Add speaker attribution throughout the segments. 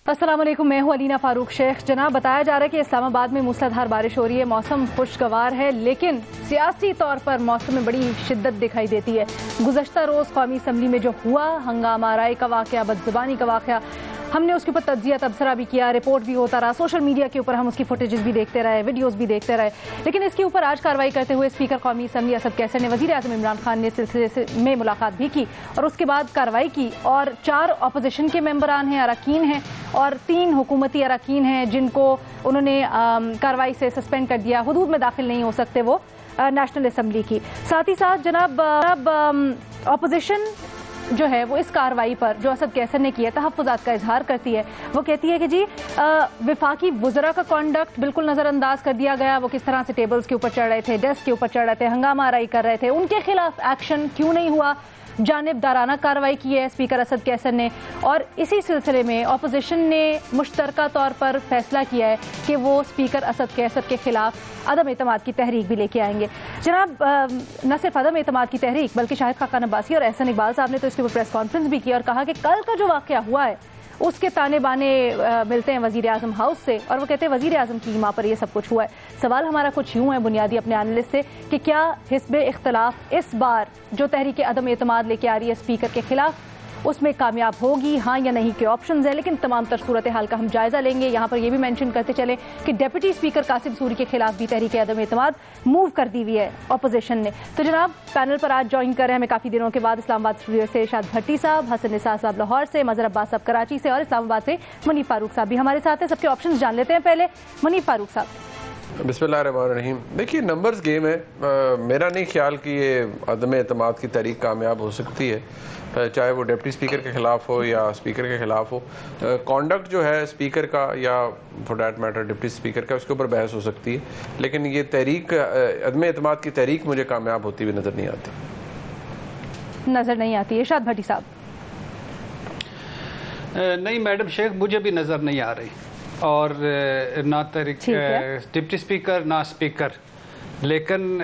Speaker 1: अस्सलाम वालेकुम, मैं हूं अलीना फारूक शेख। जनाब, बताया जा रहा है कि इस्लामाबाद में मूसलाधार बारिश हो रही है, मौसम खुशगवार है, लेकिन सियासी तौर पर मौसम में बड़ी शिद्दत दिखाई देती है। गुज़श्ता रोज़ कौमी असम्बली में जो हुआ हंगामा, राय का वाक़या, बदज़ुबानी का वाक़या, हमने उसके ऊपर तज्जिया तबसरा भी किया, रिपोर्ट भी होता रहा, सोशल मीडिया के ऊपर हम उसकी फुटेजेस भी देखते रहे, वीडियोस भी देखते रहे। लेकिन इसके ऊपर आज कार्रवाई करते हुए स्पीकर कौमी असम्बली असद कैसर ने वज़ीर आज़म इमरान खान ने सिलसिले में मुलाकात भी की और उसके बाद कार्रवाई की। और 4 अपोजिशन के मेंबरान हैं, अरकान हैं, और 3 हुकूमती अरकान हैं जिनको उन्होंने कार्रवाई से सस्पेंड कर दिया। हुदूद में दाखिल नहीं हो सकते वो नेशनल असम्बली की। साथ ही साथ जनाब अपोजिशन जो है वो इस कार्रवाई पर जो असद कैसर ने किया तहफ़्फ़ुज़ात का इजहार करती है। वो कहती है कि जी विफाकी वज़रा का कॉन्डक्ट बिल्कुल नज़रअंदाज कर दिया गया। वो किस तरह से टेबल्स के ऊपर चढ़ रहे थे, डेस्क के ऊपर चढ़ रहे थे, हंगामा आराई कर रहे थे, उनके खिलाफ एक्शन क्यों नहीं हुआ। जानिबदाराना कार्रवाई की है स्पीकर असद कैसर ने। और इसी सिलसिले में अपोजिशन ने मुश्तरका तौर पर फैसला किया है कि वो स्पीकर असद कैसर के खिलाफ अदम एतमाद की तहरीक भी लेके आएंगे। जनाब, न सिर्फ अदम एतमाद की तहरीक बल्कि शाहिद खाकान अब्बासी और एहसन इकबाल साहब ने तो इसके ऊपर प्रेस कॉन्फ्रेंस भी की और कहा कि कल का जो वाक़या हुआ है उसके ताने बाने मिलते हैं वज़ीर आज़म हाउस से, और वो कहते हैं वज़ीर आज़म की हिमा पर ये सब कुछ हुआ है। सवाल हमारा कुछ यूँ है बुनियादी अपने एनालिस्ट से कि क्या हिस्ब इख्तलाफ इस बार जो तहरीक अदम एतमाद लेके आ रही है स्पीकर के खिलाफ उसमें कामयाब होगी, हाँ या नहीं के ऑप्शंस है। लेकिन तमाम तर सूरत हाल का हम जायजा लेंगे। यहाँ पर यह भी मेंशन करते चले कि डिप्टी स्पीकर कासिम सूरी के खिलाफ भी तहरीक अदम एतमाद मूव कर दी हुई है अपोजिशन ने। तो जनाब, पैनल पर आज ज्वाइन कर रहे हैं हमें काफ़ी दिनों के बाद इस्लामाबाद स्टूडियो से शाद भट्टी साहब, हसन निसार साहब लाहौर से, मजहर अब्बास साहब कराची से और इस्लामाबाद से मुनीफ फारूक साहब भी हमारे साथ हैं। सबके ऑप्शन जान लेते हैं। पहले मुनीफ फारूक साहब।
Speaker 2: बिस्मिल्लाहिर्रहमानिर्रहीम। देखिए, नंबर्स गेम है। मेरा नहीं ख्याल कि ये अदम एतमाद की तहरीक कामयाब हो सकती है, चाहे वो डिप्टी स्पीकर के ख़िलाफ़ हो या स्पीकर के ख़िलाफ़ हो। कॉन्डक्ट जो है स्पीकर का या for that matter deputy speaker का, उसके ऊपर बहस हो सकती है, लेकिन ये तहरीक अदम एतमाद की तहरीक मुझे कामयाब होती हुई नज़र नहीं आती है। शाद भट्टी साहब।
Speaker 3: नहीं मैडम शेख, मुझे भी नज़र नहीं आ रही, और ना तहरीक डिप्टी स्पीकर ना स्पीकर। लेकिन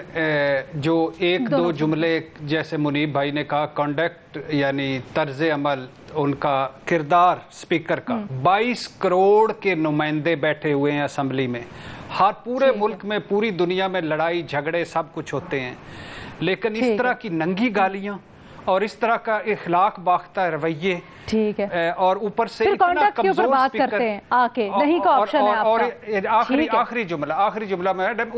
Speaker 3: जो एक दो जुमले जैसे मुनीब भाई ने कहा, कॉन्डक्ट यानी तर्ज अमल, उनका किरदार स्पीकर का, 22 करोड़ के नुमाइंदे बैठे हुए हैं असम्बली में। हर पूरे मुल्क में, पूरी दुनिया में लड़ाई झगड़े सब कुछ होते हैं, लेकिन इस तरह की नंगी गालियां और इस तरह का इखलाक बाख्ता रवैये, ठीक है, और ऊपर से इतना कमजोर बात करते हैं आके नहीं का ऑप्शन है आपका। और आखिरी जुमला मैडम,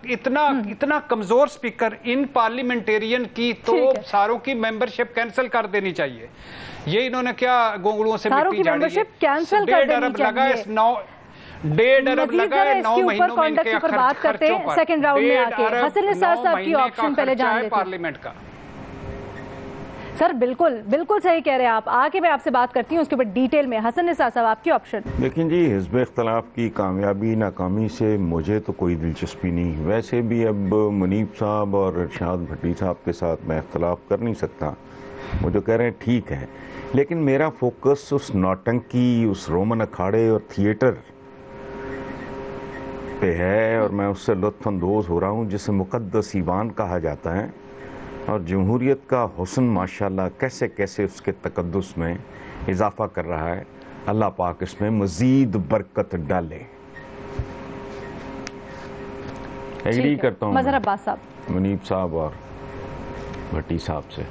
Speaker 3: इतना कमजोर स्पीकर इन पार्लियामेंटेरियन की तो सारों की मेंबरशिप कैंसिल कर देनी चाहिए। ये इन्होंने क्या गोंगलुओं से मिट्टी झाड़ी है। 1.5 अरब लगा है, 1.5 अरब लगा है 9 महीनों में इनके खर्चों पर।
Speaker 1: सेकंड राउंड में आके हसन निसार साहब की ऑप्शन पहले जान लेते हैं
Speaker 3: पार्लियामेंट का।
Speaker 1: सर बिल्कुल सही कह रहे हैं आप, आके मैं आपसे बात करती हूँ उसके ऊपर डिटेल में। हसन निसार साहब, आपकी ऑप्शन।
Speaker 4: लेकिन जी, हिज़्ब इख्तलाफ की कामयाबी नाकामी से मुझे तो कोई दिलचस्पी नहीं। वैसे भी अब मुनीब साहब और शाद भट्टी साहब के साथ मैं इख्तलाफ कर नहीं सकता, वो जो कह रहे हैं ठीक है, लेकिन मेरा फोकस उस नौटंकी, उस रोमन अखाड़े और थिएटर पे है, और मैं उससे लुत्फ़अंदोज़ हो रहा हूँ जिसे मुक़द्दस ईवान कहा जाता है। और जमहूरियत का हुस्न माशाल्लाह कैसे कैसे उसके तकद्दुस में इजाफा कर रहा है। अल्लाह पाक इसमें मज़ीद बरकत डाले। एग्री करता हूँ
Speaker 1: मजहर अब्बास साहब,
Speaker 4: मुनीब साहब और भट्टी साहब से।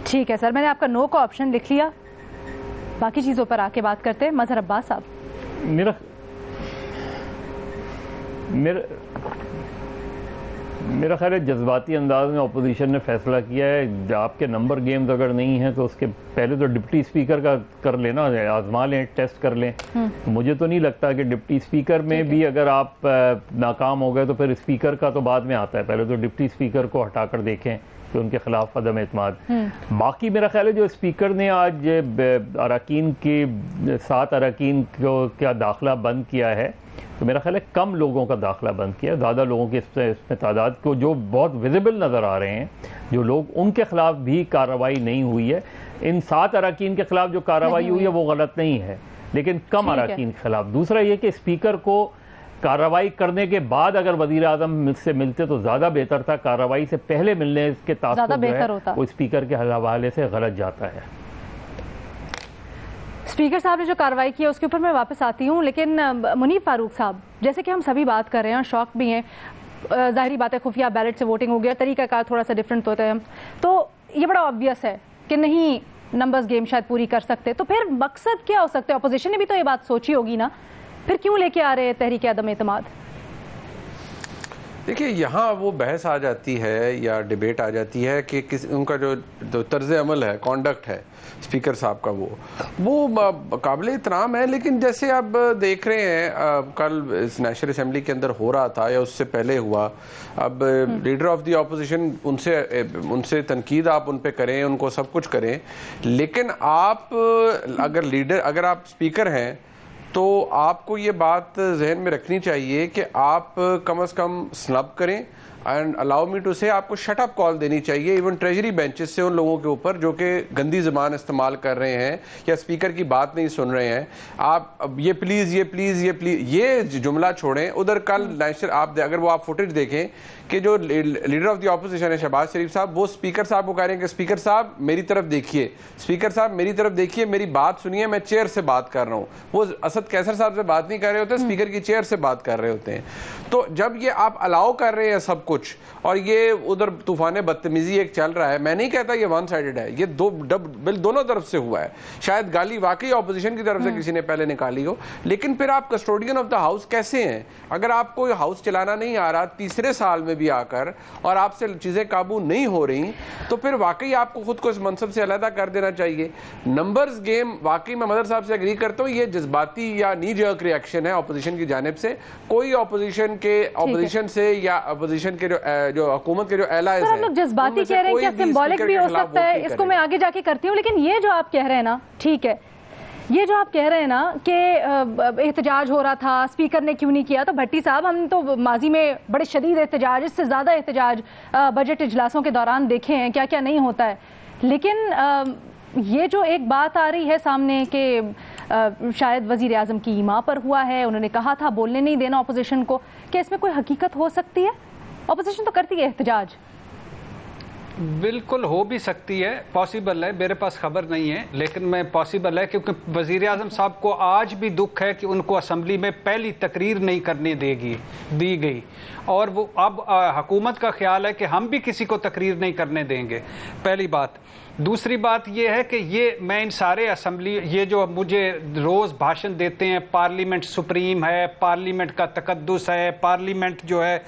Speaker 1: ठीक है सर, मैंने आपका नो का ऑप्शन लिख लिया, बाकी चीज़ों पर आके बात करते हैं। मजहर अब्बास साहब।
Speaker 5: मेरा ख्याल है जज्बाती अंदाज में अपोजिशन ने फैसला किया है, आपके नंबर गेम्स अगर नहीं हैं तो उसके पहले तो डिप्टी स्पीकर का कर लेना, आजमा लें, टेस्ट कर लें। मुझे तो नहीं लगता कि डिप्टी स्पीकर में भी अगर आप नाकाम हो गए तो फिर स्पीकर का तो बाद में आता है, पहले तो डिप्टी स्पीकर को हटाकर देखें कि उनके खिलाफ अदम एतमाद। बाकी मेरा ख्याल है जो स्पीकर ने आज अरकान के 7 अरकान को क्या दाखिला बंद किया है, तो मेरा ख्याल है कम लोगों का दाखिला बंद किया, ज़्यादा लोगों की इसमें तादाद को जो बहुत विजिबल नज़र आ रहे हैं जो लोग, उनके खिलाफ भी कार्रवाई नहीं हुई है। इन 7 अरकान के खिलाफ जो कार्रवाई हुई है वो गलत नहीं है, लेकिन कम अरकान के खिलाफ। दूसरा ये कि स्पीकर को कार्रवाई करने के बाद अगर वज़ीर आज़म से मिलते तो ज़्यादा बेहतर था, कार्रवाई से पहले मिलने के तासुब जो है वो स्पीकर के हवाले से गलत जाता है।
Speaker 1: स्पीकर साहब ने जो कार्रवाई की है उसके ऊपर मैं वापस आती हूँ, लेकिन मुनीब फारूक साहब, जैसे कि हम सभी बात कर रहे हैं, शौक भी हैं, जाहिरी बात है खुफिया बैलेट से वोटिंग हो गया, तरीकाकार थोड़ा सा डिफरेंट होता है, तो ये बड़ा ऑब्वियस है कि नहीं नंबर्स गेम शायद पूरी कर सकते, तो फिर मकसद क्या हो सकता है? अपोजिशन ने भी तो ये बात सोची होगी ना, फिर क्यों लेके आ रहे हैं तहरीक अदम एतमाद?
Speaker 2: देखिए, यहाँ वो बहस आ जाती है या डिबेट आ जाती है कि किस उनका जो तर्ज अमल है, कॉन्डक्ट है स्पीकर साहब का, वो काबिल एहतराम है, लेकिन जैसे अब देख रहे हैं कल इस नेशनल असेंबली के अंदर हो रहा था या उससे पहले हुआ, अब लीडर ऑफ द ऑपोजिशन उनसे तनकीद आप उन पे करें, उनको सब कुछ करें, लेकिन आप अगर आप स्पीकर हैं तो आपको ये बात जहन में रखनी चाहिए कि आप कम से कम स्नब करें एंड अलाउ मी टू से आपको शट अप कॉल देनी चाहिए इवन ट्रेजरी बेंचेस से उन लोगों के ऊपर जो कि गंदी ज़बान इस्तेमाल कर रहे हैं या स्पीकर की बात नहीं सुन रहे हैं। आप अब ये प्लीज़ ये जुमला छोड़ें। उधर कल नेशनल आप अगर वो आप फुटेज देखें कि जो लीडर ऑफ द ऑपोजिशन है शहबाज शरीफ साहब, वो स्पीकर साहब को कह रहे हैं कि स्पीकर साहब मेरी तरफ देखिए, स्पीकर साहब मेरी तरफ देखिए, मेरी बात सुनिए, मैं चेयर से बात कर रहा हूँ। वो असद कैसर साहब से बात नहीं कर रहे होते, स्पीकर की चेयर से बात कर रहे होते हैं। तो जब ये आप अलाउ कर रहे हैं सब कुछ और ये उधर तूफान बदतमीजी एक चल रहा है, मैं नहीं कहता ये वन साइडेड है, ये बिल दोनों तरफ से हुआ है। शायद गाली वाकई ऑपोजिशन की तरफ से किसी ने पहले निकाली हो, लेकिन फिर आप कस्टोडियन ऑफ द हाउस कैसे हैं? अगर आपको हाउस चलाना नहीं आ रहा तीसरे साल में भी आकर और आपसे चीजें काबू नहीं हो रही, तो फिर वाकई आपको खुद को इस मनसब से अलहदा कर देना चाहिए। नंबर्स गेम, वाकई मैं मदर साहब से एग्री करता हूँ, ये जज्बाती या नी जर्क रिएक्शन है ऑपोजिशन की जानिब से। कोई ऑपोजिशन से या ऑपोजिशन के जो हुकूमत के जो एलाइज हैं,
Speaker 1: हम लोग जज्बाती कह रहे हैं, क्या सिंबॉलिक भी हो सकता है? इसको मैं आगे जाके करती हूँ, लेकिन ये जो आप कह रहे हैं ना, ठीक है, ये जो आप कह रहे हैं ना कि एहतजाज हो रहा था, स्पीकर ने क्यों नहीं किया, तो भट्टी साहब हम तो माजी में बड़े शदीद एहतजाज, इससे ज़्यादा एहतजाज बजट इजलासों के दौरान देखे हैं, क्या क्या नहीं होता है। लेकिन ये जो एक बात आ रही है सामने कि शायद वज़ीर आज़म की ईमा पर हुआ है, उन्होंने कहा था बोलने नहीं देना अपोजिशन को, क्या इसमें कोई हकीकत हो सकती है? अपोजिशन तो करती है एहतजाज।
Speaker 3: बिल्कुल हो भी सकती है, पॉसिबल है, मेरे पास खबर नहीं है, लेकिन मैं पॉसिबल है, क्योंकि वज़ीर आज़म साहब को आज भी दुख है कि उनको असम्बली में पहली तकरीर नहीं करने दी गई, और वो अब हुकूमत का ख्याल है कि हम भी किसी को तकरीर नहीं करने देंगे, पहली बात। दूसरी बात ये है कि मैं इन सारे असम्बली, ये जो मुझे रोज़ भाषण देते हैं, पार्लियामेंट सुप्रीम है, पार्लियामेंट का तकद्दुस है, पार्लियामेंट जो है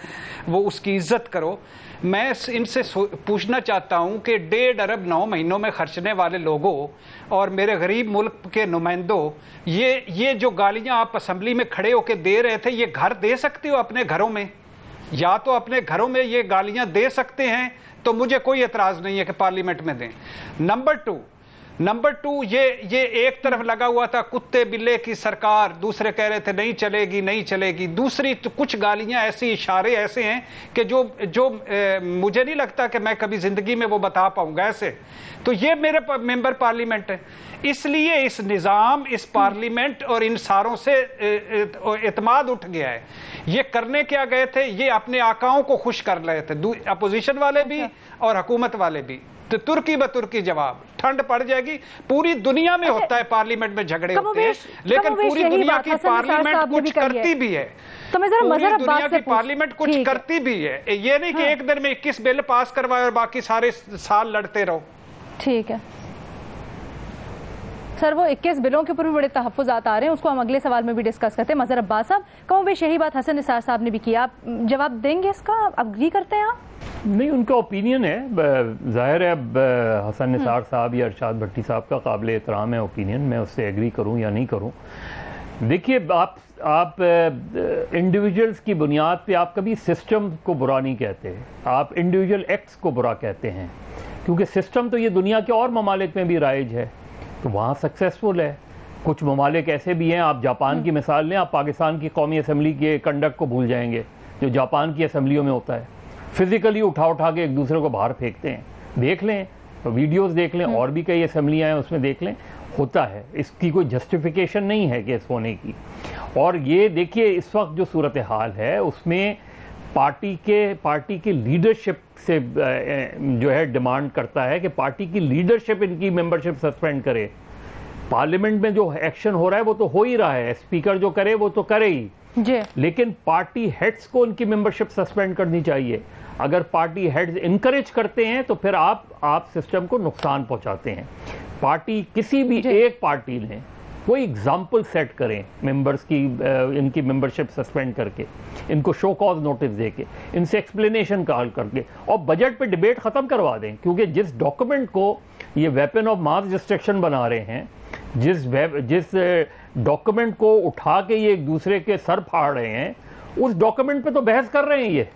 Speaker 3: वो उसकी इज्जत करो, मैं इनसे पूछना चाहता हूं कि 1.5 अरब 9 महीनों में खर्चने वाले लोगों और मेरे गरीब मुल्क के नुमाइंदों, ये जो गालियां आप असम्बली में खड़े होकर दे रहे थे, ये घर दे सकते हो अपने घरों में? या तो अपने घरों में ये गालियां दे सकते हैं तो मुझे कोई एतराज़ नहीं है कि पार्लियामेंट में दें। नंबर टू ये एक तरफ लगा हुआ था कुत्ते बिल्ले की सरकार, दूसरे कह रहे थे नहीं चलेगी। दूसरी तो कुछ गालियां ऐसी, इशारे ऐसे हैं कि जो मुझे नहीं लगता कि मैं कभी जिंदगी में वो बता पाऊंगा ऐसे। तो ये मेरे मेंबर पार्लियामेंट है, इसलिए इस निज़ाम, इस पार्लियामेंट और इन सारों से एतमाद उठ गया है। ये करने क्या गए थे? ये अपने आकाओं को खुश कर रहे थे, अपोजिशन वाले भी और हुकूमत वाले भी। तो तुर्की ब तुर्की जवाब, ठंड पड़ जाएगी। पूरी दुनिया में होता है पार्लियामेंट में झगड़े होते हैं, लेकिन पूरी दुनिया की पार्लियामेंट कुछ करती भी है।
Speaker 1: तो मैं जरा
Speaker 3: पूरी दुनिया की पार्लियामेंट कुछ करती भी है। ये नहीं कि एक दिन में 21 बिल पास करवाए और बाकी सारे साल लड़ते रहो।
Speaker 1: ठीक है सर, वो 21 बिलों के ऊपर भी बड़े तहफ़्फ़ुज़ात आ रहे हैं, उसको हम अगले सवाल में भी डिस्कस करते हैं। मज़हर अब्बास साहब, कहूँ भी यही बात हसन निसार साहब ने भी किया, आप जवाब देंगे इसका? अग्री करते हैं आप?
Speaker 5: नहीं, उनका ओपिनियन है, जाहिर है अब हसन निसार साहब या अरशाद भट्टी साहब का काबिल एहतराम है ओपिनियन, मैं उससे एग्री करूँ या नहीं करूँ। देखिए, आप इंडिविजुअल्स की बुनियाद पे आप कभी सिस्टम को बुरा नहीं कहते, आप इंडिविजुअल एक्ट्स को बुरा कहते हैं, क्योंकि सिस्टम तो ये दुनिया के और ममालिक में भी राइज है, तो वहाँ सक्सेसफुल है। कुछ ममालिक ऐसे भी हैं, आप जापान की मिसाल लें, आप पाकिस्तान की कौमी असम्बली के कंडक्ट को भूल जाएंगे जो जापान की असम्बलियों में होता है, फिजिकली उठा के एक दूसरे को बाहर फेंकते हैं। देख लें, वीडियोस देख लें, और भी कई असम्बलियाँ हैं उसमें देख लें, होता है। इसकी कोई जस्टिफिकेशन नहीं है केस होने की। और ये देखिए, इस वक्त जो सूरत हाल है उसमें पार्टी के लीडरशिप से जो है डिमांड करता है कि पार्टी की लीडरशिप इनकी मेंबरशिप सस्पेंड करे। पार्लियामेंट में जो एक्शन हो रहा है वो तो हो ही रहा है, स्पीकर जो करे वो तो करे ही
Speaker 1: जी।
Speaker 5: लेकिन पार्टी हेड्स को उनकी मेंबरशिप सस्पेंड करनी चाहिए। अगर पार्टी हेड्स इनकरेज करते हैं तो फिर आप सिस्टम को नुकसान पहुंचाते हैं। पार्टी किसी भी एक पार्टी ने कोई एग्जाम्पल सेट करें मेंबर्स की, इनकी मेंबरशिप सस्पेंड करके, इनको शो कॉज नोटिस देके, इनसे एक्सप्लेनेशन कॉल करके और बजट पे डिबेट खत्म करवा दें। क्योंकि जिस डॉक्यूमेंट को ये वेपन ऑफ मास डिस्ट्रक्शन बना रहे हैं, जिस डॉक्यूमेंट को उठा के ये एक दूसरे के सर फाड़ रहे हैं, उस डॉक्यूमेंट पे तो बहस कर रहे हैं। ये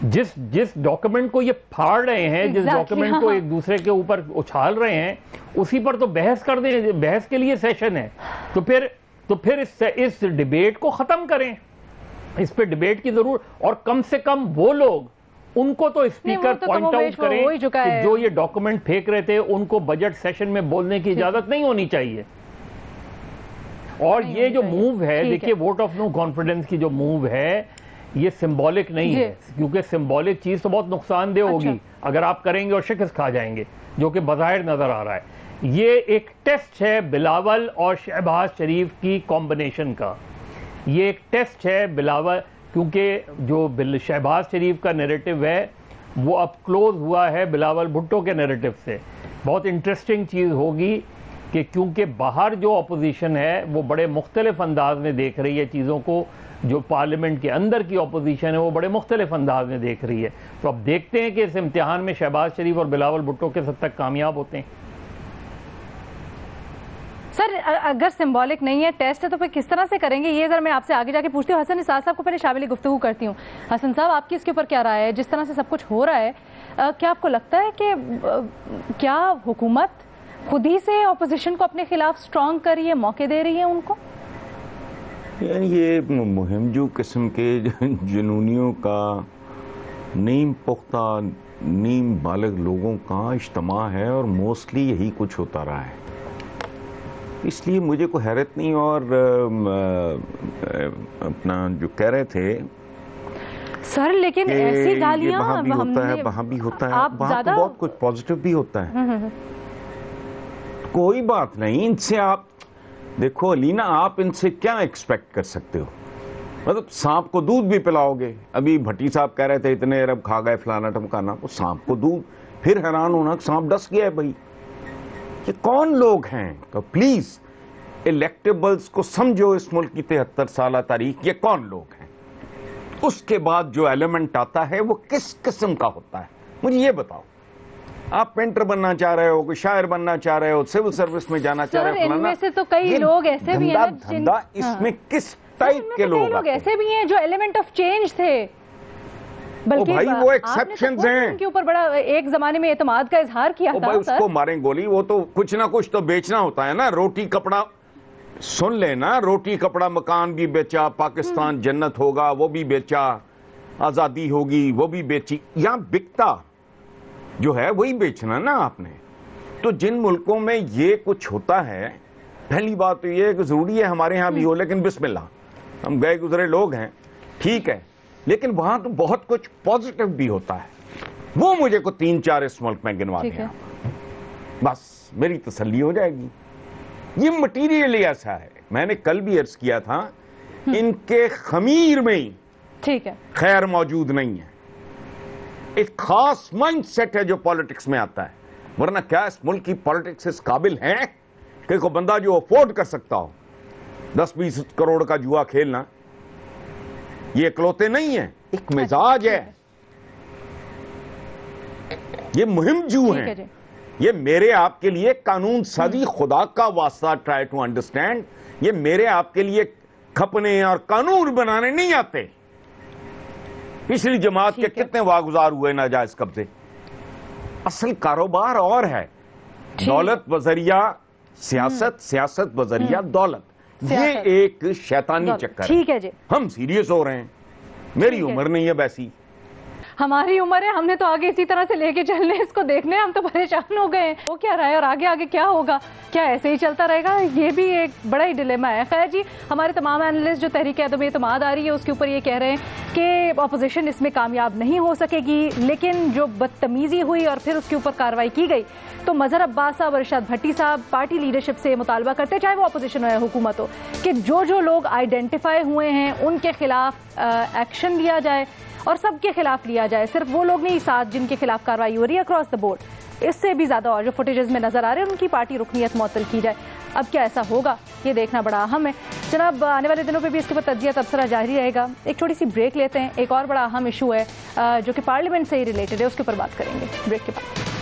Speaker 5: जिस डॉक्यूमेंट को ये फाड़ रहे हैं, जिस डॉक्यूमेंट को एक दूसरे के ऊपर उछाल रहे हैं, उसी पर तो बहस कर दें। बहस के लिए सेशन है, तो फिर इस डिबेट को खत्म करें। इस पे डिबेट की जरूरत, और कम से कम वो लोग, उनको तो स्पीकर पॉइंट आउट करें कि जो ये डॉक्यूमेंट फेंक रहे थे उनको बजट सेशन में बोलने की इजाजत नहीं होनी चाहिए। और ये जो मूव है, देखिए वोट ऑफ नो कॉन्फिडेंस की जो मूव है, ये सिंबॉलिक नहीं है, क्योंकि सिंबॉलिक चीज तो बहुत नुकसानदेह होगी अगर आप करेंगे और शिकस्त खा जाएंगे, जो कि बज़ाहिर नजर आ रहा है। ये एक टेस्ट है बिलावल और शहबाज शरीफ की कॉम्बिनेशन का। ये एक टेस्ट है बिलावल, क्योंकि जो शहबाज शरीफ का नैरेटिव है वो अब क्लोज हुआ है बिलावल भुट्टो के नैरेटिव से। बहुत इंटरेस्टिंग चीज़ होगी कि क्योंकि बाहर जो अपोजिशन है वो बड़े मुख्तलिफ अंदाज में देख रही है चीज़ों को, जो पार्लियामेंट के अंदर की अपोजिशन है वो बड़े मुख्तलिफ अंदाज में देख रही है। तो अब देखते हैं कि इस इम्तिहान में शहबाज शरीफ और बिलावल भुट्टो किस हद तक कामयाब होते हैं।
Speaker 1: सर अगर सिंबॉलिक नहीं है, टेस्ट है, तो फिर किस तरह से करेंगे, ये जरा मैं आपसे आगे जाके पूछती हूँ। हसन निसार साहब को पहले शामिल गुफ्तगू करती हूँ। हसन साहब, आपकी इसके ऊपर क्या राय है? जिस तरह से सब कुछ हो रहा है, क्या आपको लगता है कि क्या हुकूमत खुद ही से अपोजिशन को अपने खिलाफ स्ट्रॉन्ग कर रही है, मौके दे रही है उनको?
Speaker 4: ये मुहिमजू किस्म के जुनूनियों का, नीम पुख्ता नीम बालिग लोगों का इज्तिमा है और मोस्टली यही कुछ होता रहा है। इसलिए मुझे कोई हैरत नहीं। और अपना जो कह रहे थे
Speaker 1: सर, लेकिन ऐसी गालियां
Speaker 4: वहाँ भी होता है, वहाँ भी होता है, वहाँ तो बहुत कुछ पॉजिटिव भी होता है। कोई बात नहीं, इनसे आप देखो अलीना, आप इनसे क्या एक्सपेक्ट कर सकते हो? मतलब सांप को दूध भी पिलाओगे। अभी भट्टी साहब कह रहे थे इतने अरब खा गए फलाना टमकाना, वो सांप को दूध, फिर हैरान होना सांप डस गया है। भाई ये कौन लोग हैं? तो प्लीज इलेक्टेबल्स को समझो, इस मुल्क की 73 साल तारीख, ये कौन लोग हैं? उसके बाद जो एलिमेंट आता है वो किस किस्म का होता है, मुझे ये बताओ। आप पेंटर बनना चाह रहे हो, कोई शायर बनना चाह रहे हो, सिविल सर्विस में जाना चाह रहे हो,
Speaker 1: इनमें से तो कई लोग ऐसे भी हैं
Speaker 4: धंधा, इसमें किस टाइप के लोग
Speaker 1: ऐसे भी हैं जो एलिमेंट ऑफ चेंज थे, बल्कि
Speaker 4: भाई वो एक्सेप्शंस हैं।
Speaker 1: उनके ऊपर बड़ा एक जमाने में एतमाद का इजहार किया था।
Speaker 4: भाई उसको मारें गोली, वो तो कुछ ना कुछ तो बेचना होता है ना। रोटी कपड़ा, सुन लेना, रोटी कपड़ा मकान भी बेचा, पाकिस्तान जन्नत होगा वो भी बेचा, आजादी होगी वो भी बेची। यहाँ बिकता जो है वही बेचना ना आपने। तो जिन मुल्कों में ये कुछ होता है, पहली बात तो ये है कि जरूरी है हमारे यहाँ भी हो, लेकिन बिस्मिल्लाह, हम गए गुजरे लोग हैं, ठीक है, लेकिन वहां तो बहुत कुछ पॉजिटिव भी होता है। वो मुझे को 3-4 इस मुल्क में गिनवा दें, बस मेरी तसल्ली हो जाएगी। ये मटीरियल ऐसा है, मैंने कल भी अर्ज किया था, इनके खमीर में ही
Speaker 1: ठीक है
Speaker 4: खैर मौजूद नहीं है। एक खास माइंड सेट है जो पॉलिटिक्स में आता है, वरना क्या इस मुल्क की पॉलिटिक्स इस काबिल है कि कोई बंदा जो अफोर्ड कर सकता हो 10-20 करोड़ का जुआ खेलना? ये इकलौते नहीं है, एक मिजाज है, ये मुहिम जू है। ये मेरे आपके लिए कानून साजी, खुदा का वास्ता, ट्राई टू अंडरस्टैंड, ये मेरे आपके लिए खपने और कानून बनाने नहीं आते। पिछली जमात के कितने वागुजार हुए नाजायज कब्जे। असल कारोबार और है, दौलत बजरिया सियासत, सियासत बजरिया दौलत। ये एक शैतानी चक्कर है।
Speaker 1: ठीक है जी,
Speaker 4: हम सीरियस हो रहे हैं, मेरी उम्र नहीं है वैसी।
Speaker 1: हमारी उम्र है, हमने तो आगे इसी तरह से लेके चलने, इसको देखने हम तो परेशान हो गए हैं। वो क्या रहा है और आगे आगे क्या होगा, क्या ऐसे ही चलता रहेगा, ये भी एक बड़ा ही डिलेमा है। खैर जी, हमारे तमाम एनालिस्ट जो तहरीक अदम एतमाद आ रही है उसके ऊपर ये कह रहे हैं कि अपोजिशन इसमें कामयाब नहीं हो सकेगी, लेकिन जो बदतमीजी हुई और फिर उसके ऊपर कार्रवाई की गई तो मजहर अब्बास साहब और इरशाद भट्टी साहब पार्टी लीडरशिप से मुतालबा करते, चाहे वो अपोजिशन हो या हुकूमत हो, कि जो लोग आइडेंटिफाई हुए हैं उनके खिलाफ एक्शन लिया जाए और सबके खिलाफ लिया जाए, सिर्फ वो लोग नहीं साथ जिनके खिलाफ कार्रवाई हो रही है अक्रॉस द बोर्ड। इससे भी ज्यादा और जो फुटेजेस में नजर आ रहे हैं उनकी पार्टी रुकनीयत मुअत्तल की जाए। अब क्या ऐसा होगा ये देखना बड़ा अहम है जनाब। आने वाले दिनों पे भी इसके ऊपर तज्जिया तबसरा जारी रहेगा। एक छोटी सी ब्रेक लेते हैं, एक और बड़ा अहम इशू है जो कि पार्लियामेंट से ही रिलेटेड है, उसके ऊपर बात करेंगे ब्रेक के बाद।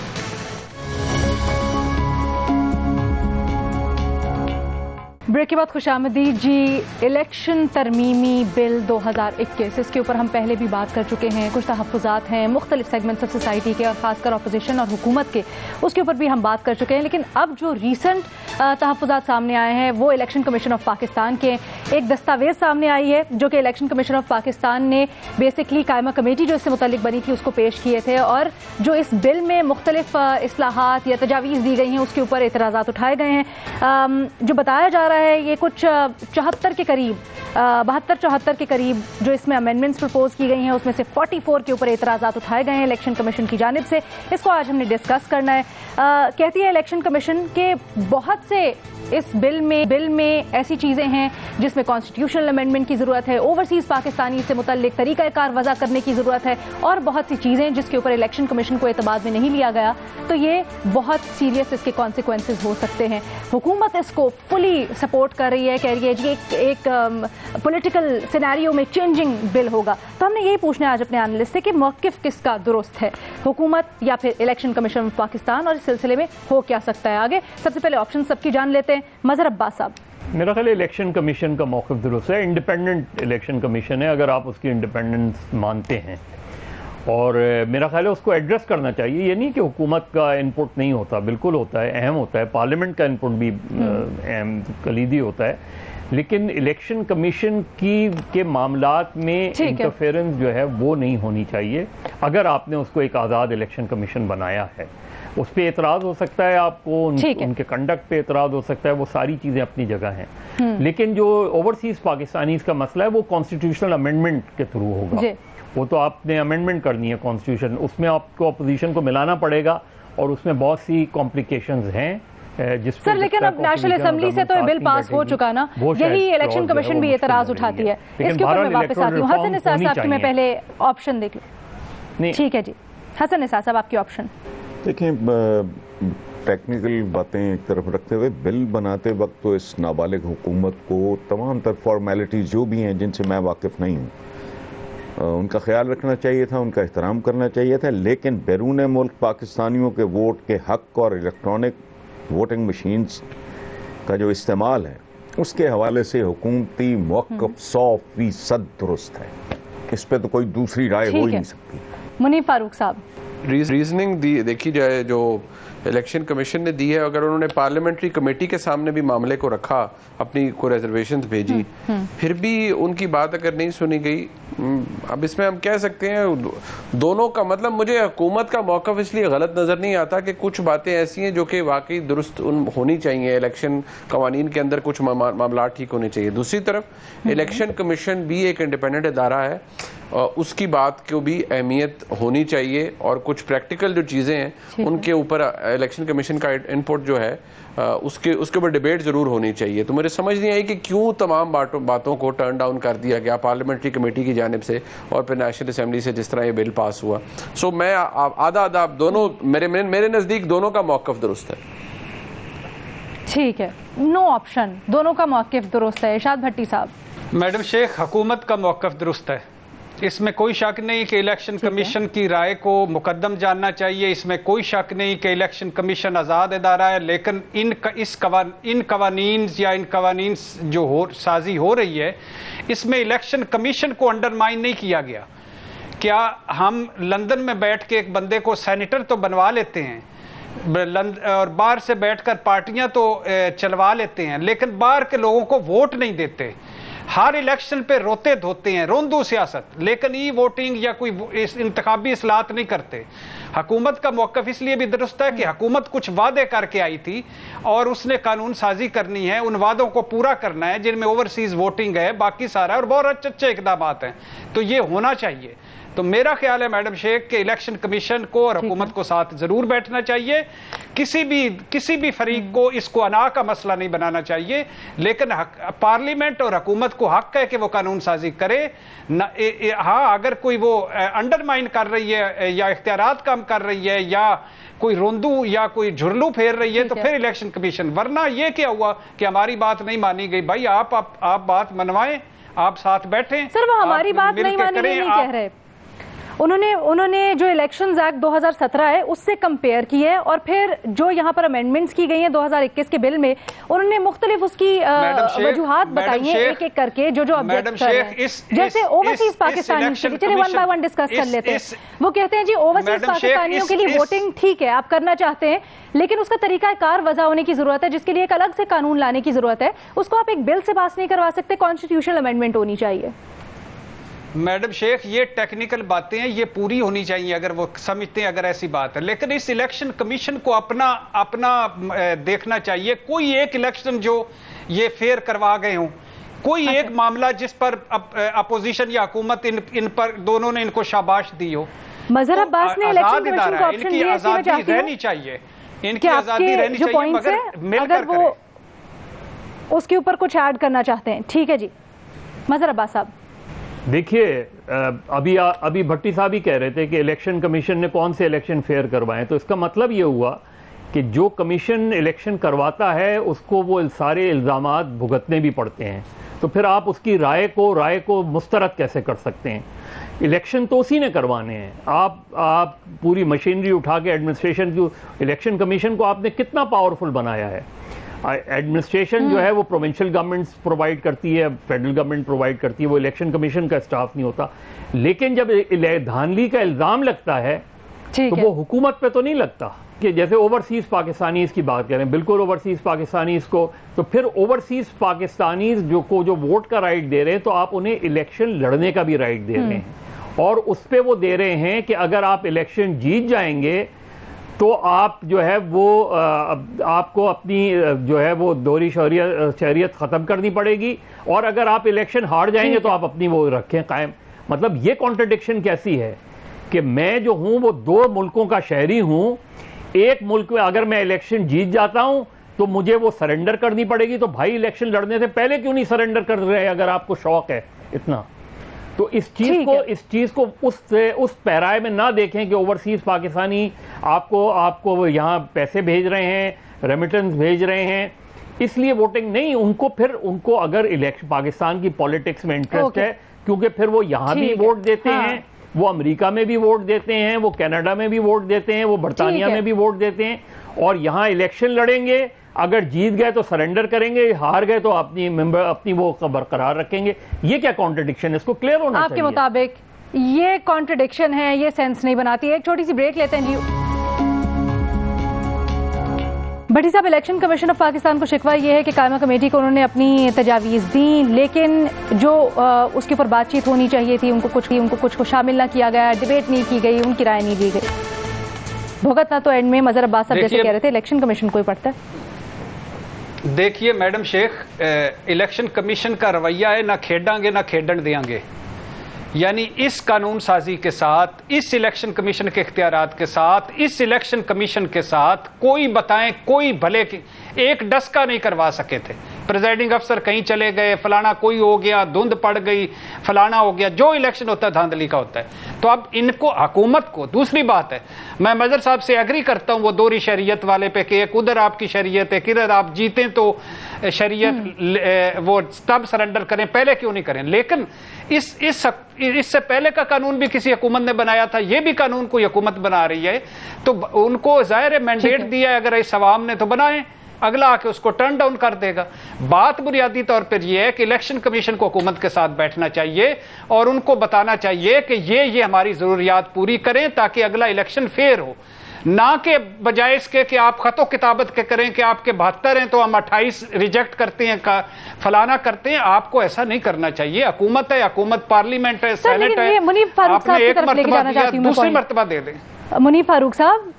Speaker 1: ब्रेक के बाद खुशामदीद जी। इलेक्शन तरमीमी बिल 2021, इसके ऊपर हम पहले भी बात कर चुके हैं। कुछ तहफ़्फ़ुज़ात हैं मुख्तलिफ सेगमेंट्स ऑफ सोसाइटी के और ख़ासकर अपोजिशन और हुकूमत के, उसके ऊपर भी हम बात कर चुके हैं। लेकिन अब जो रीसेंट तहफ़्फ़ुज़ात सामने आए हैं वो इलेक्शन कमीशन ऑफ पाकिस्तान के। एक दस्तावेज़ सामने आई है जो कि इलेक्शन कमीशन ऑफ पाकिस्तान ने बेसिकली कायमा कमेटी जो इससे मुतल्लिक बनी थी उसको पेश किए थे, और जो इस बिल में मुख्तलिफ इस्लाहात या तजावीज़ दी गई हैं उसके ऊपर एतराज़ात उठाए गए हैं। जो बताया जा रहा है ये कुछ 74 के करीब 72-74 के करीब जो इसमें अमेंडमेंट्स प्रपोज की गई हैं उसमें से 44 के ऊपर एतराज़ात उठाए गए हैं इलेक्शन कमीशन की जानिब से। इसको आज हमने डिस्कस करना है। कहती है इलेक्शन कमीशन के बहुत से इस बिल में ऐसी चीज़ें हैं जिसमें कॉन्स्टिट्यूशनल अमेंडमेंट की ज़रूरत है, ओवरसीज़ पाकिस्तानी से मुतल्लिक तरीक़ाकार वज़ा करने की ज़रूरत है, और बहुत सी चीज़ें जिसके ऊपर इलेक्शन कमीशन को एतमाद में नहीं लिया गया, तो ये बहुत सीरियस इसके कॉन्सिक्वेंसेस हो सकते हैं। हुकूमत इसको फुली सपोर्ट कर रही है, कह रही है जी एक पॉलिटिकल सिनेरियो में चेंजिंग बिल होगा। तो हमने यही पूछना है आज अपने एनालिस्ट से कि मौक़िफ़ किसका दुरुस्त है, हुकूमत या फिर इलेक्शन कमीशन ऑफ पाकिस्तान, और इस सिलसिले में हो क्या सकता है आगे। सबसे पहले ऑप्शन सबकी जान लेते हैं। मजहर अब्बास साहब।
Speaker 5: मेरा ख्याल इलेक्शन कमीशन का मौक़िफ़ दुरुस्त है। इंडिपेंडेंट इलेक्शन कमीशन है, अगर आप उसकी इंडिपेंडेंस मानते हैं, और मेरा ख्याल है उसको एड्रेस करना चाहिए। ये नहीं कि हुकूमत का इनपुट नहीं होता, बिल्कुल होता है, अहम होता है। पार्लियामेंट का इनपुट भी अहम कलीदी होता है, लेकिन इलेक्शन कमीशन के मामलात में इंटरफेरेंस जो है वो नहीं होनी चाहिए। अगर आपने उसको एक आज़ाद इलेक्शन कमीशन बनाया है, उस पर एतराज़ हो सकता है आपको, उनके कंडक्ट पे एतराज़ हो सकता है, वो सारी चीज़ें अपनी जगह हैं। लेकिन जो ओवरसीज़ पाकिस्तानीज़ का मसला है वो कॉन्स्टिट्यूशनल अमेंडमेंट के थ्रू होगा। वो तो आपने अमेंडमेंट करनी है कॉन्स्टिट्यूशन, उसमें आपको अपोजिशन को मिलाना पड़ेगा, और उसमें बहुत सी कॉम्प्लिकेशंस हैं जिस
Speaker 1: सर। लेकिन अब नेशनल असेंबली से तो ये बिल पास हो चुका ना, यही इलेक्शन कमीशन भी एतराज़ उठाती है। इसके ऊपर मैं वापस आती हूँ। हसन निसार साहब की मैं पहले ऑप्शन देख लूँ। ठीक है जी, हसन निसार साहब आपकी ऑप्शन।
Speaker 4: देखिए, टेक्निकल बातें एक तरफ रखते हुए बिल बनाते वक्त तो इस नाबालिग हुकूमत को तमाम तर फॉर्मेलिटीज़ जो भी हैं जिनसे मैं वाकिफ़ नहीं हूँ उनका ख्याल रखना चाहिए था, उनका एहतराम करना चाहिए था। लेकिन बैरून मुल्क पाकिस्तानियों के वोट के हक़ और इलेक्ट्रॉनिक वोटिंग मशीन्स का जो इस्तेमाल है उसके हवाले से हुकूमती मौक़िफ़ 100% दुरुस्त है। इस पर तो कोई दूसरी राय हो ही नहीं सकती।
Speaker 1: मुनीफ फारूक साहब,
Speaker 2: रीजनिंग देखी जाए जो इलेक्शन कमीशन ने दी है, अगर उन्होंने पार्लियामेंट्री कमेटी के सामने भी मामले को रखा, अपनी को रिजर्वेशन भेजी, फिर भी उनकी बात अगर नहीं सुनी गई, अब इसमें हम कह सकते हैं दोनों का मतलब, मुझे हुकूमत का मौक़िफ़ इसलिए गलत नज़र नहीं आता कि कुछ बातें ऐसी हैं जो कि वाकई दुरुस्त होनी चाहिए। इलेक्शन कवानीन के अंदर कुछ मामला ठीक होने चाहिए। दूसरी तरफ इलेक्शन कमीशन भी एक इंडिपेंडेंट इदारा है, उसकी बात को भी अहमियत होनी चाहिए, और कुछ प्रैक्टिकल जो चीज़ें हैं उनके ऊपर इलेक्शन कमीशन का इनपुट जो है उसके ऊपर डिबेट ज़रूर होनी चाहिए। तो मुझे समझ नहीं आई कि क्यों तमाम बातों को टर्न डाउन कर दिया गया पार्लियामेंट्री कमेटी की जानिब से और फिर नेशनल असेंबली से जिस तरह ये बिल पास हुआ। सो मैं आधा दोनों, मेरे नज़दीक दोनों का मौक़िफ़ दुरुस्त है।
Speaker 1: ठीक है, नो ऑप्शन, दोनों का मौक़िफ़ दुरुस्त है। इरशाद भट्टी साहब।
Speaker 3: मैडम शेख, हुकूमत का मौक़िफ़ दुरुस्त है, इसमें कोई शक नहीं कि इलेक्शन कमीशन की राय को मुकद्दम जानना चाहिए। इसमें कोई शक नहीं कि इलेक्शन कमीशन आज़ाद इदारा है, लेकिन इन कवानीन या इन कवानीन जो साजी हो रही है इसमें इलेक्शन कमीशन को अंडरमाइन नहीं किया गया। क्या हम लंदन में बैठ के एक बंदे को सेनेटर तो बनवा लेते हैं, और बाहर से बैठकर पार्टियां तो चलवा लेते हैं, लेकिन बाहर के लोगों को वोट नहीं देते। हर इलेक्शन पे रोते धोते हैं, रोंदू सियासत, लेकिन ई वोटिंग या कोई इंतखाबी इस्लाहत नहीं करते। हुकूमत का मौकफ इसलिए भी दुरुस्त है कि हुकूमत कुछ वादे करके आई थी और उसने कानून साजी करनी है, उन वादों को पूरा करना है जिनमें ओवरसीज वोटिंग है, बाकी सारा, और बहुत अच्छे इकदाम हैं, तो ये होना चाहिए। तो मेरा ख्याल है मैडम शेख के इलेक्शन कमीशन को और हुकूमत को साथ जरूर बैठना चाहिए। किसी भी फरीक को इसको अना का मसला नहीं बनाना चाहिए, लेकिन पार्लियामेंट और हुकूमत को हक है कि वो कानून साजी करे। हाँ, अगर कोई वो अंडरमाइन कर रही है या इख्तियारात कम कर रही है या कोई रोंदू या कोई झुरलू फेर रही है तो फिर इलेक्शन कमीशन, वरना ये क्या हुआ कि हमारी बात नहीं मानी गई। भाई आप बात मनवाएं, आप साथ बैठें।
Speaker 1: सर वो हमारी बात नहीं मानी गई नहीं कह रहे, उन्होंने जो इलेक्शंस एक्ट 2017 है उससे कंपेयर की है और फिर जो यहाँ पर अमेंडमेंट्स की गई हैं 2021 के बिल में, उन्होंने मुख्तलिफ उसकी वजूहात बताई हैं एक एक करके जो ऑब्जेक्ट हैं। जैसे ओवरसीज पाकिस्तानियों के लिए, चलिए वन बाय वन डिस्कस कर लेते हैं। वो कहते हैं जी ओवरसीज पाकिस्तानियों के लिए वोटिंग ठीक है, आप करना चाहते हैं, लेकिन उसका तरीकाकार वजह होने की जरूरत है, जिसके लिए एक अलग से कानून लाने की जरूरत है। उसको आप एक बिल से पास नहीं करवा सकते, कॉन्स्टिट्यूशनल अमेंडमेंट होनी चाहिए।
Speaker 3: मैडम शेख, ये टेक्निकल बातें हैं, ये पूरी होनी चाहिए अगर वो समझते हैं, अगर ऐसी बात है। लेकिन इस इलेक्शन कमीशन को अपना देखना चाहिए। कोई एक इलेक्शन जो ये फेयर करवा गए हों, कोई एक मामला जिस पर अपोजिशन या हुकूमत इन पर दोनों ने इनको शाबाश दी हो।
Speaker 1: मजहर अब्बास ने इलेक्शन कमीशन को ऑप्शन दिया,
Speaker 3: आजादी रहनी चाहिए, इनकी आजादी रहनी चाहिए, मगर मिलकर करें।
Speaker 1: उसके ऊपर कुछ ऐड करना चाहते हैं, ठीक है जी मजहर अब्बास साहब।
Speaker 5: देखिए, अभी भट्टी साहब ही कह रहे थे कि इलेक्शन कमीशन ने कौन से इलेक्शन फेयर करवाए, तो इसका मतलब ये हुआ कि जो कमीशन इलेक्शन करवाता है उसको वो सारे इल्ज़ामात भुगतने भी पड़ते हैं, तो फिर आप उसकी राय को मुस्तरद कैसे कर सकते हैं? इलेक्शन तो उसी ने करवाने हैं। आप पूरी मशीनरी उठा के एडमिनिस्ट्रेशन की, इलेक्शन कमीशन को आपने कितना पावरफुल बनाया है। एडमिनिस्ट्रेशन जो है वो प्रोविंशियल गवर्नमेंट्स प्रोवाइड करती है, फेडरल गवर्नमेंट प्रोवाइड करती है, वो इलेक्शन कमीशन का स्टाफ नहीं होता। लेकिन जब धांधली का इल्जाम लगता है तो वो हुकूमत पे तो नहीं लगता। कि जैसे ओवरसीज पाकिस्तानीज की बात करें, बिल्कुल ओवरसीज पाकिस्तानीज को, तो फिर ओवरसीज पाकिस्तानीज जो वोट का राइट दे रहे हैं, तो आप उन्हें इलेक्शन लड़ने का भी राइट दे रहे हैं, और उस पर वो दे रहे हैं कि अगर आप इलेक्शन जीत जाएंगे तो आप जो है वो आपको अपनी जो है वो दोहरी शहरियत ख़त्म करनी पड़ेगी, और अगर आप इलेक्शन हार जाएंगे तो आप अपनी वो रखें कायम। मतलब ये कॉन्ट्रडिक्शन कैसी है कि मैं जो हूं वो दो मुल्कों का शहरी हूं, एक मुल्क में अगर मैं इलेक्शन जीत जाता हूं तो मुझे वो सरेंडर करनी पड़ेगी। तो भाई इलेक्शन लड़ने से पहले क्यों नहीं सरेंडर कर रहे अगर आपको शौक है इतना? तो इस चीज को उस पैराए में ना देखें कि ओवरसीज पाकिस्तानी आपको यहाँ पैसे भेज रहे हैं, रेमिटेंस भेज रहे हैं, इसलिए वोटिंग नहीं। उनको अगर इलेक्शन पाकिस्तान की पॉलिटिक्स में इंटरेस्ट है, क्योंकि फिर वो यहाँ भी वोट देते हैं, वो अमेरिका में भी वोट देते हैं, वो कनाडा में भी वोट देते हैं, वो बरतानिया में भी वोट देते हैं, और यहाँ इलेक्शन लड़ेंगे। अगर जीत गए तो सरेंडर करेंगे, हार गए तो अपनी वो बरकरार रखेंगे। ये क्या कॉन्ट्रडिक्शन है? इसको क्लियर होना चाहिए।
Speaker 1: आपके मुताबिक ये कॉन्ट्रडिक्शन है, ये सेंस नहीं बनाती है। एक छोटी सी ब्रेक लेते हैं जी। भट्टी साहब, इलेक्शन कमीशन ऑफ पाकिस्तान को शिकवा ये है कि कायमा कमेटी को उन्होंने अपनी तजावीज़ दी, लेकिन जो उसके ऊपर बातचीत होनी चाहिए थी उनको कुछ को शामिल ना किया गया, डिबेट नहीं की गई, उनकी राय नहीं दी गई। भुगतना तो एंड में मजहर अब्बास साहब जैसे कह रहे थे इलेक्शन कमीशन को ही पड़ता है।
Speaker 3: देखिए मैडम शेख, इलेक्शन कमीशन का रवैया है ना खेडांगे ना खेडन देंगे। यानी इस कानून साजी के साथ, इस इलेक्शन कमीशन के इख्तियारात के साथ, इस इलेक्शन कमीशन के साथ कोई बताएं, कोई भले की एक डस्का नहीं करवा सके थे। प्रिजाइडिंग अफसर कहीं चले गए, फलाना कोई हो गया, धुंध पड़ गई, फलाना हो गया, जो इलेक्शन होता है धांधली का होता है। तो अब इनको, हुकूमत को, दूसरी बात है, मैं मजहर साहब से एग्री करता हूं वो दोहरी शरीयत वाले पे कि एक उधर आपकी शरीयत है, किधर आप जीतें तो शरीयत वो तब सरेंडर करें, पहले क्यों नहीं करें। लेकिन इससे पहले का कानून भी किसी हुकूमत ने बनाया था, ये भी कानून कोई हुकूमत बना रही है, तो उनको जाहिर मैंडेट दिया है, अगर इस अवाम ने तो बनाएं, अगला आके उसको टर्न डाउन कर देगा। बात बुनियादी तौर पर यह है कि इलेक्शन कमीशन को हुकूमत के साथ बैठना चाहिए और उनको बताना चाहिए कि ये हमारी जरूरियात पूरी करें ताकि अगला इलेक्शन फेयर हो। ना के बजाय इसके कि आप खतो किताबत के करें कि आपके 72 हैं तो हम 28 रिजेक्ट करते हैं, फलाना करते हैं। आपको ऐसा नहीं करना चाहिए। हुकूमत है, हुकूमत पार्लियामेंट है, सेनेट है, आपने एक मरतबा दिया, दूसरी मरतबा दे दें।
Speaker 1: मुनीब फारूक साहब,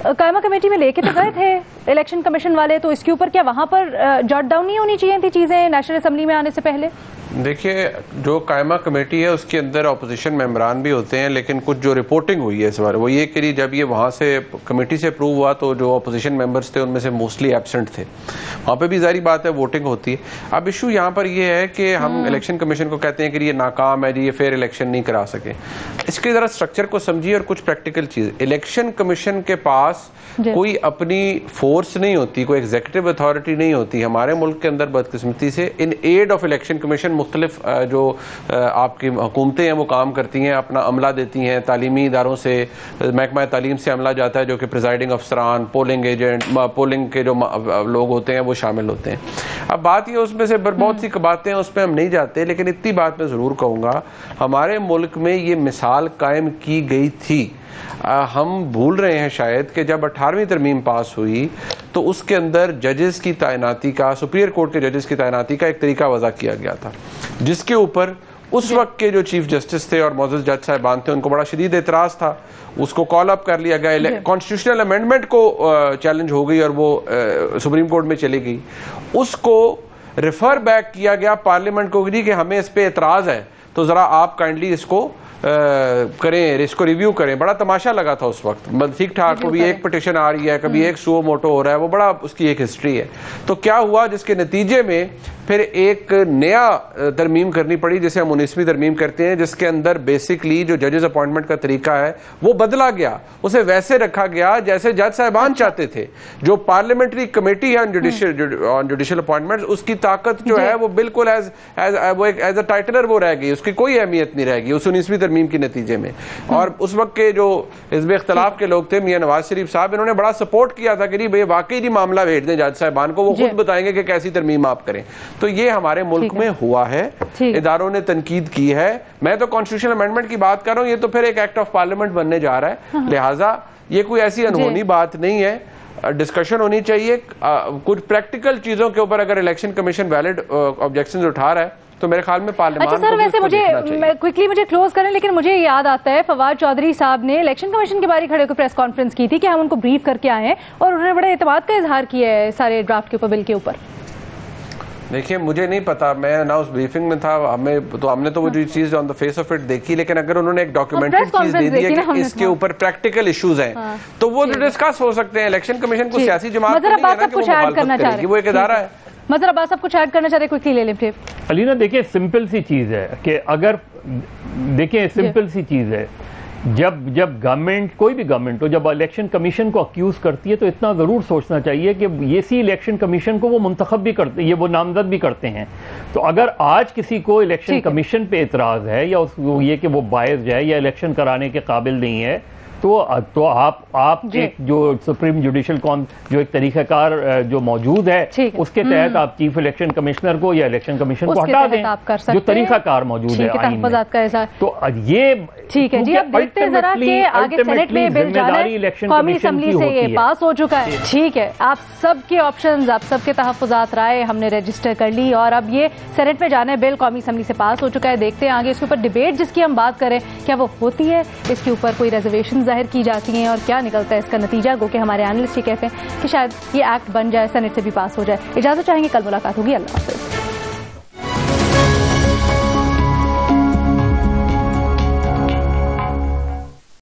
Speaker 1: कायमा कमेटी में लेके तो गए थे इलेक्शन कमीशन वाले, तो इसके ऊपर क्या वहां पर जॉट डाउन नहीं होनी चाहिए थी चीजें नेशनल असेंबली में आने से पहले?
Speaker 2: देखिए, जो कायमा कमेटी है उसके अंदर अपोजिशन मेंबरान भी होते हैं, लेकिन कुछ जो रिपोर्टिंग हुई है इस बार वो ये कि जब ये वहाँ से कमेटी से अप्रूव हुआ तो जो अपोजिशन मेंबर्स थे उनमें से मोस्टली एब्सेंट थे। वहाँ पे भी जारी बात है वोटिंग होती है। अब इशू यहाँ पर ये है कि हम इलेक्शन कमीशन को कहते हैं कि ये नाकाम है जी, ये फेयर इलेक्शन नहीं करा सके। इसके ज़रा स्ट्रक्चर को समझिए और कुछ प्रैक्टिकल चीज़। इलेक्शन कमीशन के पास कोई अपनी फोर्स नहीं होती, कोई एग्जीक्यूटिव अथॉरिटी नहीं होती। हमारे मुल्क के अंदर बदकिस्मती से in aid of election commission मुख्तलिफ जो आपकी हुकूमतें हैं वो काम करती हैं, अपना अमला देती हैं। तालीमी इदारों से, महकमा तालीम से अमला जाता है जो कि प्रिजाइडिंग अफसरान, पोलिंग एजेंट, पोलिंग के जो लोग होते हैं वो शामिल होते हैं। अब बात ये उसमें से बहुत सी बातें हैं उसमें हम नहीं जाते, लेकिन इतनी बात मैं ज़रूर कहूँगा, हमारे मुल्क में ये मिसाल कायम की गई थी। हम भूल रहे हैं शायद कि जब 18वीं तरमीम पास हुई तो उसके अंदर जजेस की तैनाती का, सुप्रीम कोर्ट के जजेस की तैनाती का एक तरीका वज़ा किया गया था, जिसके ऊपर उस वक्त के जो चीफ जस्टिस थे और मौजूद जज साहिबान थे उनको बड़ा शदीद एतराज़ था। उसको कॉल अप कर लिया गया, कॉन्स्टिट्यूशनल अमेंडमेंट को चैलेंज हो गई और वो सुप्रीम कोर्ट में चली गई। उसको रेफर बैक किया गया पार्लियामेंट को कि हमें इस पर एतराज़ है तो ज़रा आप काइंडली इसको करें, इसको रिव्यू करें। बड़ा तमाशा लगा था उस वक्त, ठीक ठाक, कभी एक पिटिशन आ रही है, कभी एक सुओ मोटो हो रहा है, वो बड़ा उसकी एक हिस्ट्री है। तो क्या हुआ, जिसके नतीजे में फिर एक नया तरमीम करनी पड़ी जिसे हम 19वीं तरमीम करते हैं, जिसके अंदर बेसिकली जो जजेस अपॉइंटमेंट का तरीका है वो बदला गया। उसे वैसे रखा गया जैसे जज साहिबान चाहते थे। जो पार्लियामेंट्री कमेटी है ऑन जुडिशियल अपॉइंटमेंट, उसकी ताकत जो है वो बिल्कुल एज अ टाइटलर वो रह गई, उसकी कोई अहमियत नहीं रहेगी उस 19वीं तरमीम के नतीजे में। और उस वक्त के जो हिज़्ब इख्तिलाफ के लोग थे, मियां नवाज शरीफ साहब, इन्होंने बड़ा सपोर्ट किया था कि भाई वाकई जी मामला भेज दें जज साहिबान को, वो खुद बताएंगे कि कैसी तरमीम आप करें। तो ये हमारे मुल्क में हुआ है, इदारों ने तनकीद की है। मैं तो कॉन्स्टिट्यूशनल अमेंडमेंट की बात कर रहा हूँ, ये तो फिर एक एक्ट ऑफ पार्लियामेंट बनने जा रहा है। लिहाजा ये कोई ऐसी अनहोनी बात नहीं है, डिस्कशन होनी चाहिए कुछ प्रैक्टिकल चीजों के ऊपर। अगर इलेक्शन कमीशन वैलिड ऑब्जेक्शंस उठा रहा है तो मेरे ख्याल में पार्लियामेंट।
Speaker 1: अच्छा सर, वैसे मुझे क्लोज करें, लेकिन मुझे याद आता है फवाद चौधरी साहब ने इलेक्शन कमीशन के बारे खड़े होकर प्रेस कॉन्फ्रेंस की थी कि हम उनको ब्रीफ करके आए हैं और उन्होंने बड़े एतमाद का इजहार किया है सारे ड्राफ्ट के ऊपर, बिल के ऊपर।
Speaker 2: देखिए, मुझे नहीं पता, मैं ना उस ब्रीफिंग में था, हमने तो वो जो चीज on the face of it देखी, लेकिन अगर उन्होंने एक डॉक्यूमेंट्री चीज दे दी है कि इसके ऊपर प्रैक्टिकल इश्यूज हैं तो वो डिस्कस हो सकते हैं। इलेक्शन कमीशन को सियासी जमात वो एक इदारा है।
Speaker 1: मजहर अब्बास आप कुछ ऐड करना चाह रहे, क्विकली ले लें।
Speaker 5: अलीना, देखिए सिंपल सी चीज है कि अगर देखिए सिंपल सी चीज है, जब गवर्नमेंट, कोई भी गवर्नमेंट हो, जब इलेक्शन कमीशन को अक्यूज करती है तो इतना जरूर सोचना चाहिए कि ये सी इलेक्शन कमीशन को वो मुंतखब भी करते, ये वो नामजद भी करते हैं। तो अगर आज किसी को इलेक्शन कमीशन पे एतराज है या ये कि वो बायस है या इलेक्शन कराने के काबिल नहीं है, तो आप एक जो सुप्रीम जुडिशियल जो एक तरीकाकार जो मौजूद है उसके तहत आप चीफ इलेक्शन कमिश्नर को या इलेक्शन कमीशन को हटा दें, जो तरीकाकार मौजूद है आईन में। तो ये
Speaker 1: ठीक है जी। अब देखते हैं जरा कि आगे सेनेट में बिल जाना है, कौमी असेंबली से ये पास हो चुका है। ठीक है, आप सबके ऑप्शंस, आप सबके तहफ्फुज़ात, राय हमने रजिस्टर कर ली और अब ये सेनेट में जाना है, बिल कौमी असेंबली से पास हो चुका है। देखते हैं आगे इसके ऊपर डिबेट जिसकी हम बात करें क्या वो होती है, इसके ऊपर कोई रिजर्वेशन जाहिर की जाती हैं और क्या निकलता है इसका नतीजा। गो कि हमारे एनालिस्ट ये कहते हैं कि शायद ये एक्ट बन जाए, सेनेट से भी पास हो जाए। इजाजत चाहेंगे, कल मुलाकात होगी। अल्लाह हाफ़िज़।